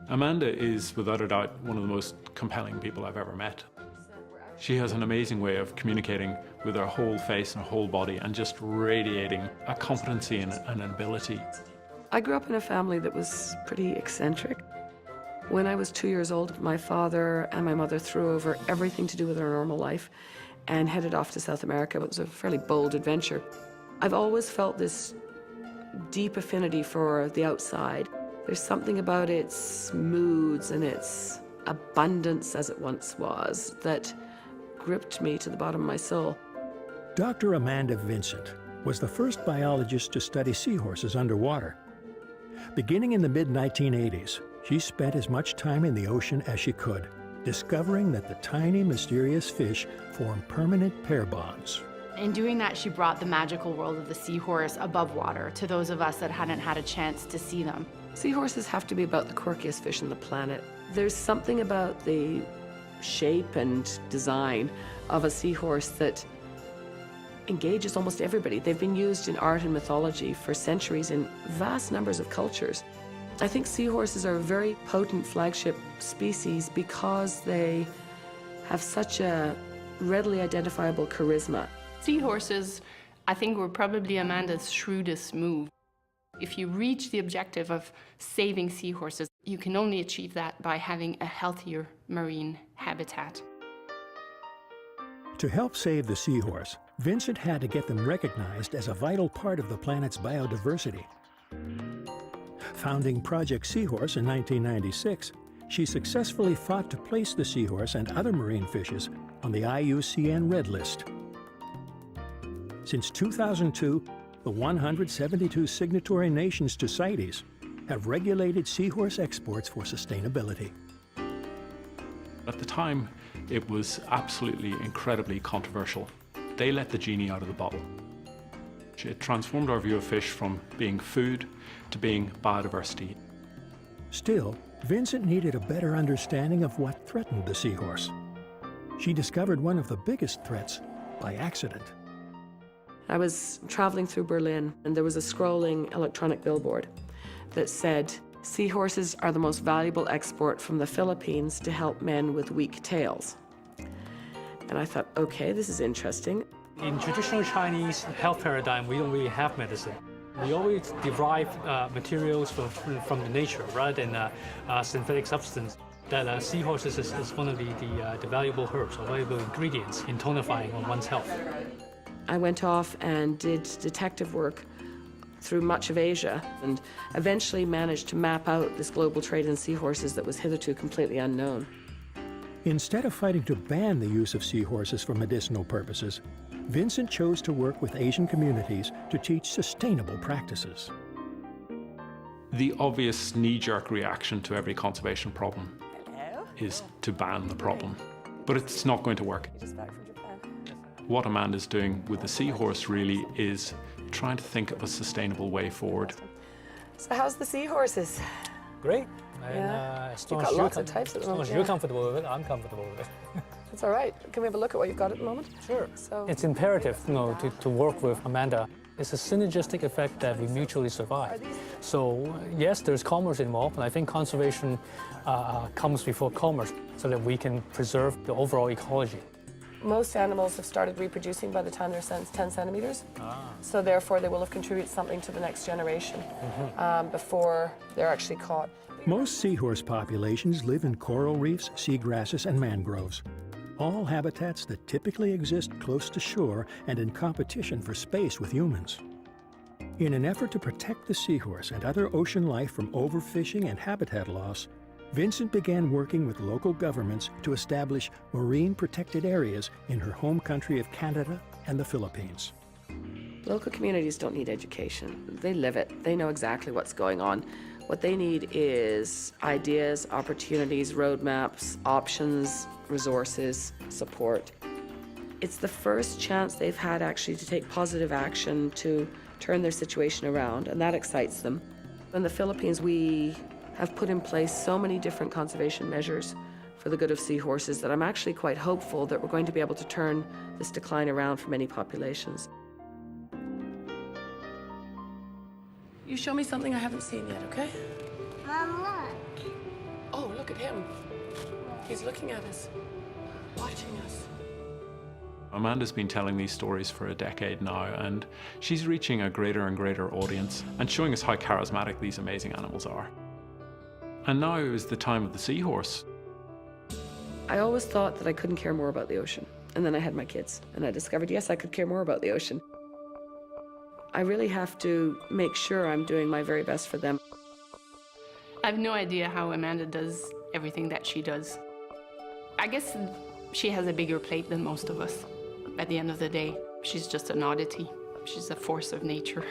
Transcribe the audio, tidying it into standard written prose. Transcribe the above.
Amanda is, without a doubt, one of the most compelling people I've ever met. She has an amazing way of communicating with her whole face and whole body and just radiating a competency and an ability. I grew up in a family that was pretty eccentric. When I was 2 years old, my father and my mother threw over everything to do with our normal life and headed off to South America. It was a fairly bold adventure. I've always felt this deep affinity for the outside. There's something about its moods and its abundance, as it once was, that gripped me to the bottom of my soul. Dr. Amanda Vincent was the first biologist to study seahorses underwater. Beginning in the mid-1980s, she spent as much time in the ocean as she could, discovering that the tiny, mysterious fish form permanent pair bonds. In doing that, she brought the magical world of the seahorse above water to those of us that hadn't had a chance to see them. Seahorses have to be about the quirkiest fish on the planet. There's something about the shape and design of a seahorse that engages almost everybody. They've been used in art and mythology for centuries in vast numbers of cultures. I think seahorses are a very potent flagship species because they have such a readily identifiable charisma. Seahorses, I think, were probably Amanda's shrewdest move. If you reach the objective of saving seahorses, you can only achieve that by having a healthier marine habitat. To help save the seahorse, Vincent had to get them recognized as a vital part of the planet's biodiversity. Founding Project Seahorse in 1996, she successfully fought to place the seahorse and other marine fishes on the IUCN Red List. Since 2002, the 172 signatory nations to CITES have regulated seahorse exports for sustainability. At the time, it was absolutely incredibly controversial. They let the genie out of the bottle. It transformed our view of fish from being food to being biodiversity. Still, Vincent needed a better understanding of what threatened the seahorse. She discovered one of the biggest threats by accident. I was traveling through Berlin and there was a scrolling electronic billboard that said, "Seahorses are the most valuable export from the Philippines to help men with weak tails." And I thought, okay, this is interesting. In traditional Chinese health paradigm, we don't really have medicine. We always derive materials from the nature rather than synthetic substance. That seahorses is one of the valuable herbs or valuable ingredients in tonifying on one's health. I went off and did detective work through much of Asia and eventually managed to map out this global trade in seahorses that was hitherto completely unknown. Instead of fighting to ban the use of seahorses for medicinal purposes, Vincent chose to work with Asian communities to teach sustainable practices. The obvious knee-jerk reaction to every conservation problem is to ban the problem, but it's not going to work. What Amanda's doing with the seahorse really is trying to think of a sustainable way forward. So how's the seahorses? Great. Yeah. As You've got lots of types at the moment. As long as you're comfortable with it, I'm comfortable with it. That's all right. Can we have a look at what you've got at the moment? Sure. So It's imperative, to work with Amanda. It's a synergistic effect that we mutually survive. So yes, there's commerce involved, and I think conservation comes before commerce so that we can preserve the overall ecology. most animals have started reproducing by the time they're 10 centimeters. So therefore they will have contributed something to the next generation before they're actually caught. Most seahorse populations live in coral reefs, seagrasses, and mangroves, all habitats that typically exist close to shore and in competition for space with humans. In an effort to protect the seahorse and other ocean life from overfishing and habitat loss, Vincent began working with local governments to establish marine protected areas in her home country of Canada and the Philippines. Local communities don't need education. They live it. They know exactly what's going on. What they need is ideas, opportunities, roadmaps, options, resources, support. It's the first chance they've had actually to take positive action to turn their situation around, and that excites them. In the Philippines, we have put in place so many different conservation measures for the good of seahorses that I'm actually quite hopeful that we're going to be able to turn this decline around for many populations. You show me something I haven't seen yet, okay? Mom, look. Oh, look at him. He's looking at us, watching us. Amanda's been telling these stories for a decade now, and she's reaching a greater and greater audience and showing us how charismatic these amazing animals are. And now is the time of the seahorse. I always thought that I couldn't care more about the ocean. And then I had my kids, and I discovered, yes, I could care more about the ocean. I really have to make sure I'm doing my very best for them. I have no idea how Amanda does everything that she does. I guess she has a bigger plate than most of us. At the end of the day, she's just an oddity. She's a force of nature.